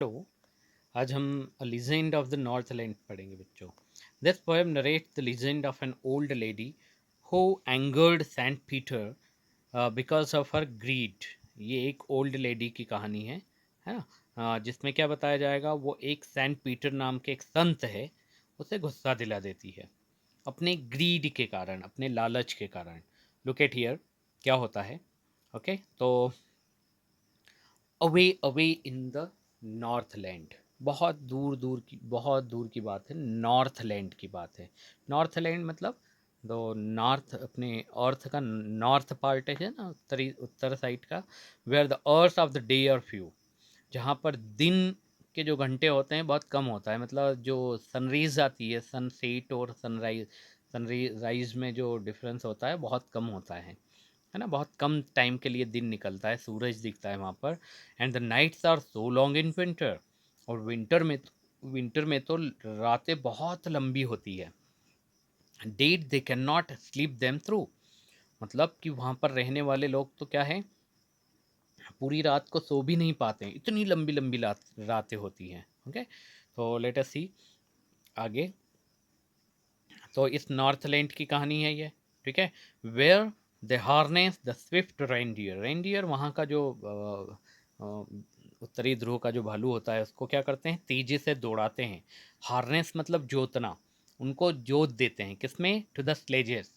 तो आज हम a legend of the northland पढ़ेंगे बच्चों। This poem narrates the legend of an old lady who angered saint Peter because of her greed. ये एक old lady की कहानी है ना। जिसमें क्या बताया जाएगा, वो एक सेंट पीटर नाम के एक संत है, उसे गुस्सा दिला देती है अपने ग्रीड के कारण, अपने लालच के कारण। लुक एट हियर, क्या होता है। ओके, तो away away in the Northland, बहुत दूर की बात है, नॉर्थलैंड की बात है। नॉर्थलैंड मतलब दो नॉर्थ, अपने अर्थ का नॉर्थ पार्ट है ना, उत्तर साइड का, वेयर द अर्थ ऑफ ड डे आर फ्यू, जहाँ पर दिन के जो घंटे होते हैं बहुत कम होता है। मतलब जो सनरेज आती है, सनसेट और सनराइज में जो डिफरेंस होता है बहुत कम होता है ना। बहुत कम टाइम के लिए दिन निकलता है, सूरज दिखता है वहाँ पर। And the nights are so long in winter, और विंटर में तो रातें बहुत लंबी होती है। That they can not sleep them through, मतलब कि वहाँ पर रहने वाले लोग तो क्या है, पूरी रात को सो भी नहीं पाते हैं, इतनी लंबी लंबी रातें होती हैं। ओके, तो लेट अस सी आगे। तो इस नॉर्थलैंड की कहानी है ये, ठीक है। Where they harness the swift reindeer, reindeer वहाँ का जो उत्तरी ध्रुव का जो भालू होता है, उसको क्या करते हैं, तेजी से दौड़ाते हैं। हार्नेस मतलब जोतना, उनको जोत देते हैं किसमें, टू द स्लेजेस,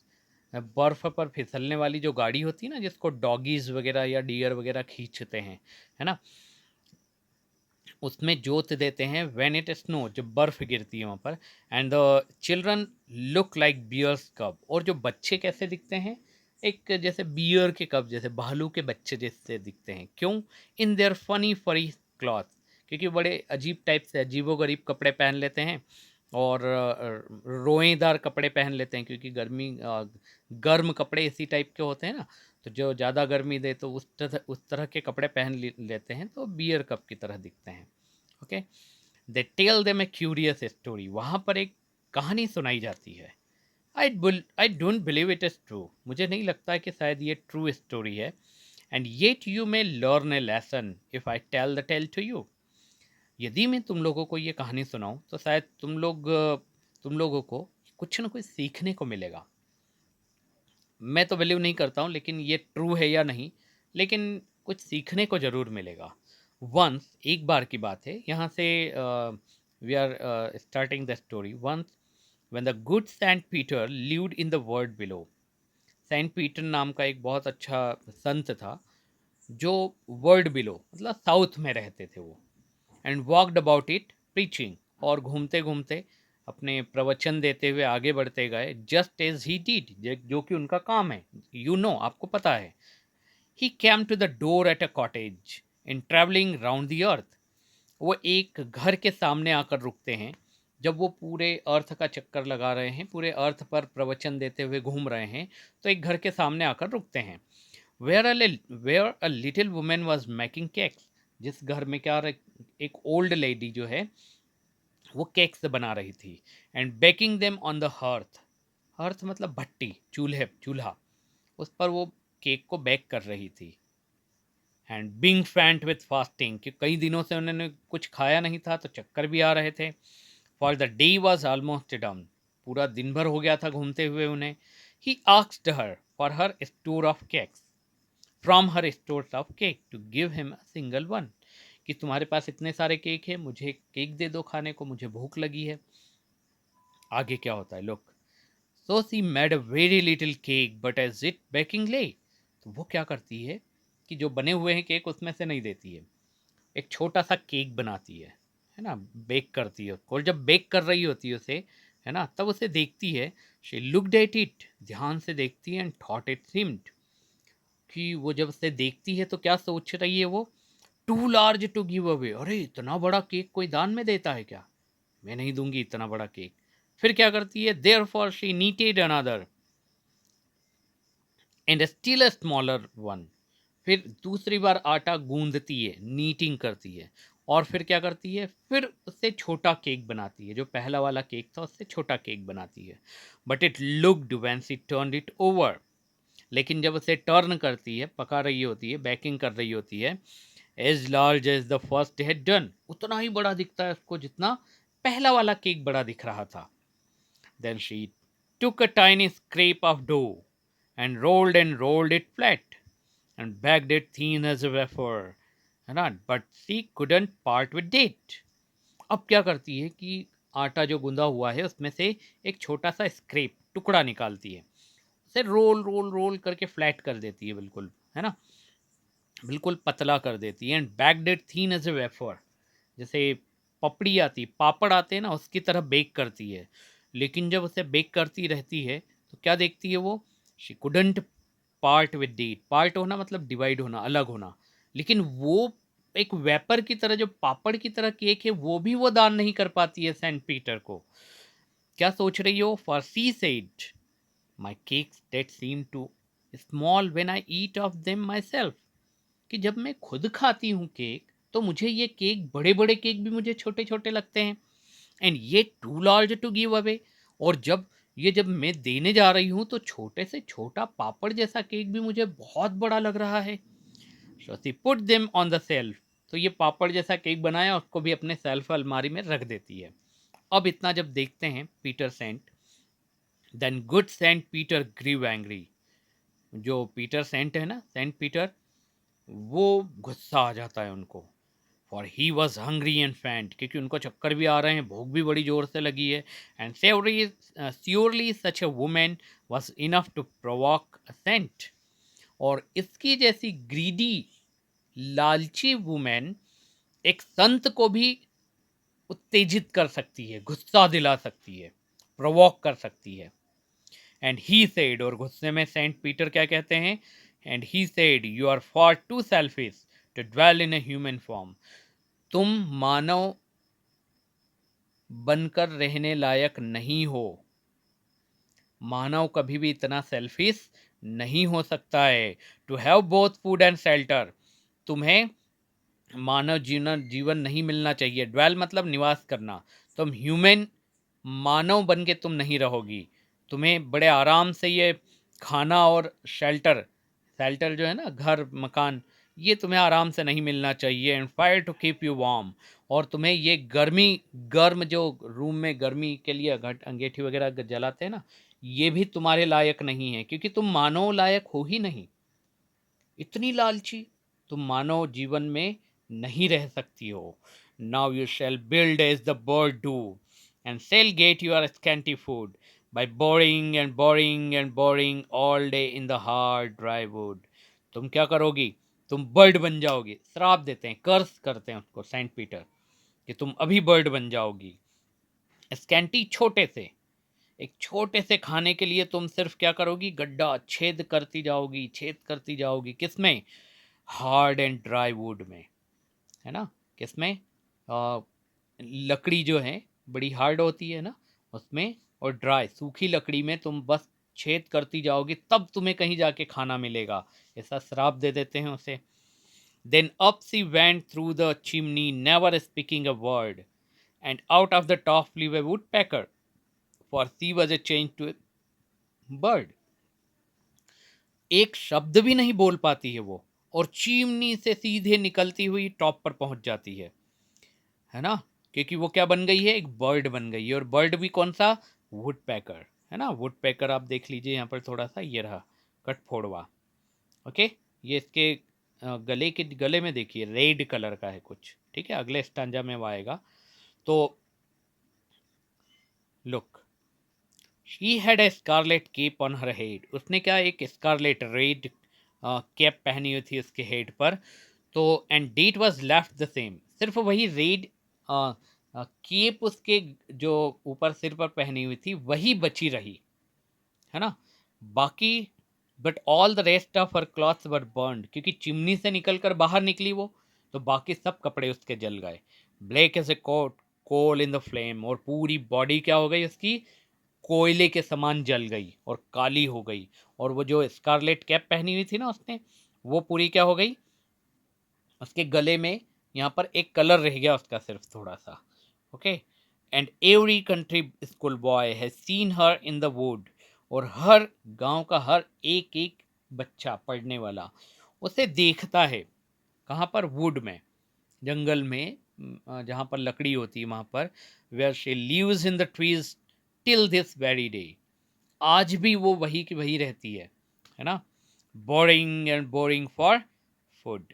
बर्फ पर फिसलने वाली जो गाड़ी होती है ना, जिसको डॉगीज वगैरह या डियर वगैरह खींचते हैं, है ना, उसमें जोत देते हैं। व्हेन इट स्नो, जब बर्फ गिरती है वहाँ पर। And the children look like bears cub, और जो बच्चे कैसे दिखते हैं, एक जैसे बियर के कब जैसे, भालू के बच्चे जैसे दिखते हैं। क्यों, इन देयर फनी फरी क्लॉथ, क्योंकि बड़े अजीब टाइप से अजीबो गरीब कपड़े पहन लेते हैं, और रोएदार कपड़े पहन लेते हैं, क्योंकि गर्म कपड़े इसी टाइप के होते हैं ना। तो जो ज़्यादा गर्मी दे तो उस तरह के कपड़े पहन लेते हैं, तो बियर कप की तरह दिखते हैं। Okay, they tell them a curious story, वहाँ पर एक कहानी सुनाई जाती है। I don't believe it is true, मुझे नहीं लगता कि शायद ये ट्रू स्टोरी है। And yet you may learn a lesson if I tell the tale to you, यदि मैं तुम लोगों को ये कहानी सुनाऊं तो शायद तुम लोगों को कुछ ना कुछ सीखने को मिलेगा। मैं तो बिलीव नहीं करता हूँ, लेकिन ये ट्रू है या नहीं, लेकिन कुछ सीखने को ज़रूर मिलेगा। वंस, एक बार की बात है, यहाँ से we are starting the story. Once when the good saint Peter lived in the world below, saint Peter नाम का एक बहुत अच्छा संत था, जो वर्ल्ड बिलो मतलब साउथ में रहते थे वो। And walked about it preaching, और घूमते घूमते अपने प्रवचन देते हुए आगे बढ़ते गए। जस्ट एज ही डिड, जो कि उनका काम है, आपको पता है। He came to the door at a cottage in travelling round the earth, वो एक घर के सामने आकर रुकते हैं। जब वो पूरे अर्थ का चक्कर लगा रहे हैं, पूरे अर्थ पर प्रवचन देते हुए घूम रहे हैं, तो एक घर के सामने आकर रुकते हैं। Where a little women was making cakes, जिस घर में क्या एक ओल्ड लेडी जो है, वो केक्स बना रही थी। And baking them on the hearth, hearth मतलब भट्टी, चूल्हा, उस पर वो केक को बेक कर रही थी। And being faint with fasting, कि कई दिनों से उन्होंने कुछ खाया नहीं था, तो चक्कर भी आ रहे थे। For the day was almost done, पूरा दिन भर हो गया था घूमते हुए उन्हें। He asked her for her store of cakes, from her store of cake to give him a single one, कि तुम्हारे पास इतने सारे केक है, मुझे केक दे दो खाने को, मुझे भूख लगी है। आगे क्या होता है, look. So she made a very little cake but as it baking lay, तो वो क्या करती है कि जो बने हुए हैं केक उसमें से नहीं देती है, एक छोटा सा केक बनाती है ना, बेक करती है उसको। और जब बेक कर रही होती है उसे, है ना, तब उसे देखती है। शी लुक्ड एट इट, ध्यान से देखती है। एंड थॉट इट सीम्ड, कि वो जब उसे देखती है तो क्या सोच रही है वो, too large to give away, अरे इतना बड़ा केक कोई दान में देता है क्या, मैं नहीं दूंगी इतना बड़ा केक। फिर क्या करती है, therefore she kneaded another and still a smaller one, फिर दूसरी बार आटा गूंदती है, नीटिंग करती है, और फिर क्या करती है, फिर उससे छोटा केक बनाती है, जो पहला वाला केक था उससे छोटा केक बनाती है। But it looked when she turned it over, लेकिन जब उसे टर्न करती है, पका रही होती है, बेकिंग कर रही होती है, as large as the first had done, उतना ही बड़ा दिखता है उसको जितना पहला वाला केक बड़ा दिख रहा था. Then she took a tiny scrape of dough and rolled it flat and baked it thin as a wafer, है ना. But she couldn't part with it. अब क्या करती है कि आटा जो गूंदा हुआ है उसमें से एक छोटा सा स्क्रेप टुकड़ा निकालती है, उसे रोल रोल रोल करके फ्लैट कर देती है, बिल्कुल, है ना, बिल्कुल पतला कर देती है. And baked it thin as a wafer, जैसे पपड़ी आती, पापड़ आते हैं ना, उसकी तरह बेक करती है. लेकिन जब उसे बेक करती रहती है तो क्या देखती है वो, she couldn't part with डीट. Part होना मतलब डिवाइड होना, अलग होना. लेकिन वो एक वेपर की तरह, जो पापड़ की तरह केक है, वो भी वो दान नहीं कर पाती है सेंट पीटर को. क्या सोच रही हो? For she said, my cakes that seem too small when I eat of them myself, कि जब मैं खुद खाती हूँ केक तो मुझे ये केक, बड़े बड़े केक भी मुझे छोटे छोटे लगते हैं. And yet too large to give away, और जब मैं देने जा रही हूँ तो छोटे से छोटा पापड़ जैसा केक भी मुझे बहुत बड़ा लग रहा है. So she put them on the self, तो ये पापड़ जैसा केक बनाया, उसको भी अपने सेल्फ अलमारी में रख देती है. अब इतना जब देखते हैं Peter saint, then good saint Peter grew angry. जो पीटर सेंट है ना, सेंट पीटर, वो गुस्सा आ जाता है उनको. For he was hungry and faint, क्योंकि उनको चक्कर भी आ रहे हैं, भूख भी बड़ी जोर से लगी है. And surely such a woman was enough to provoke a saint. और इसकी जैसी ग्रीडी, लालची वुमेन एक संत को भी उत्तेजित कर सकती है, गुस्सा दिला सकती है, प्रोवॉक कर सकती है. एंड ही सेड, और गुस्से में सेंट पीटर क्या कहते हैं, and he said you are far too selfish to dwell in a human form. तुम मानव बनकर रहने लायक नहीं हो. मानव कभी भी इतना सेल्फिश नहीं हो सकता है. To have both food and shelter, तुम्हें मानव जीवन नहीं मिलना चाहिए. ड्वेल मतलब निवास करना. तुम ह्यूमन, मानव बन के तुम नहीं रहोगी. तुम्हें बड़े आराम से ये खाना और शेल्टर, शेल्टर जो है ना, घर मकान, ये तुम्हें आराम से नहीं मिलना चाहिए. And fire to keep you warm, और तुम्हें ये गर्म जो रूम में गर्मी के लिए अंगीठी वगैरह जलाते हैं ना, ये भी तुम्हारे लायक नहीं है, क्योंकि तुम मानव लायक हो ही नहीं. इतनी लालची, तुम मानव जीवन में नहीं रह सकती हो. Now you shall build as the bird do and shall get your scanty food by boring and boring and boring all day in the hard dry wood. तुम क्या करोगी? तुम बर्ड बन जाओगी. श्राप देते हैं, कर्स करते हैं उसको सेंट पीटर, कि तुम अभी बर्ड बन जाओगी. स्कैंटी, छोटे से, एक छोटे से खाने के लिए तुम सिर्फ क्या करोगी? गड्ढा छेद करती जाओगी, छेद करती जाओगी. किसमें? हार्ड एंड ड्राई वुड में, है ना. किसमें? लकड़ी जो है बड़ी हार्ड होती है ना, उसमें, और ड्राई सूखी लकड़ी में तुम बस छेद करती जाओगी, तब तुम्हें कहीं जाके खाना मिलेगा. ऐसा श्राप दे देते हैं उसे. Then up she went through the chimney never speaking a word and out of the top flew a woodpecker for she was a change to bird. एक शब्द भी नहीं बोल पाती है वो, और चिमनी से सीधे निकलती हुई टॉप पर पहुंच जाती है ना, क्योंकि वो क्या बन गई है? एक बर्ड बन गई है. और बर्ड भी कौन सा? वुड पैकर, है ना. वुड पैकर आप देख लीजिए यहाँ पर थोड़ा सा, ये रहा कटफोड़वा. ओके, ये इसके गले में देखिए रेड कलर का है कुछ, ठीक है. अगले स्टांजा में वो आएगा. तो look, she had a scarlet cap on her head. उसने क्या, एक स्कारलेट रेड कैप पहनी हुई थी उसके हेड पर. तो and that was left the same, सिर्फ वही रेड केप उसके जो ऊपर सिर पर पहनी हुई थी वही बची रही, है ना. बाकी, but all the rest of her clothes were burned, क्योंकि चिमनी से निकलकर बाहर निकली वो, तो बाकी सब कपड़े उसके जल गए. Black as a coat coal in the flame, और पूरी बॉडी क्या हो गई उसकी? कोयले के समान जल गई और काली हो गई. और वो जो स्कारलेट कैप पहनी हुई थी ना उसने, वो पूरी क्या हो गई? उसके गले में यहाँ पर एक कलर रह गया उसका, सिर्फ थोड़ा सा. Okay. And every country school boy has seen her in the wood, और हर गांव का हर एक एक बच्चा पढ़ने वाला उसे देखता है कहाँ पर? वुड में, जंगल में, जहाँ पर लकड़ी होती है वहाँ पर, where she lives in the trees till this very day. आज भी वो वही की वही रहती है ना? Boring and boring for food.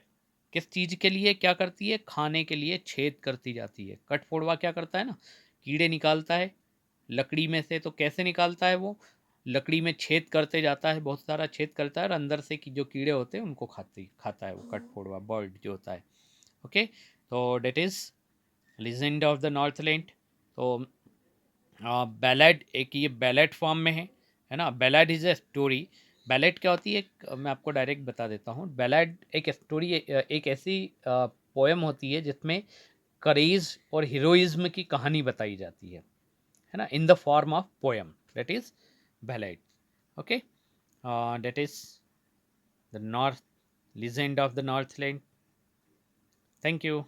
किस चीज़ के लिए क्या करती है? खाने के लिए छेद करती जाती है। कठफोड़वा क्या करता है ना, कीड़े निकालता है लकड़ी में से। तो कैसे निकालता है वो? लकड़ी में छेद करते जाता है, बहुत सारा छेद करता है, और अंदर से की जो कीड़े होते हैं उनको खाता है वो कठफोड़वा, बर्ड जो होता है। ओके, तो that is legend of the Northland. तो बैलेड, एक ये बैलेड फॉर्म में है ना? Ballad is a story. Ballad क्या होती है? मैं आपको डायरेक्ट बता देता हूँ। बैलेड एक स्टोरी, एक ऐसी पोएम होती है जिसमें करेज और हीरोइज्म की कहानी बताई जाती है ना? In the form of poem, that is ballad. Okay, that is the north, legend of the Northland. Thank you.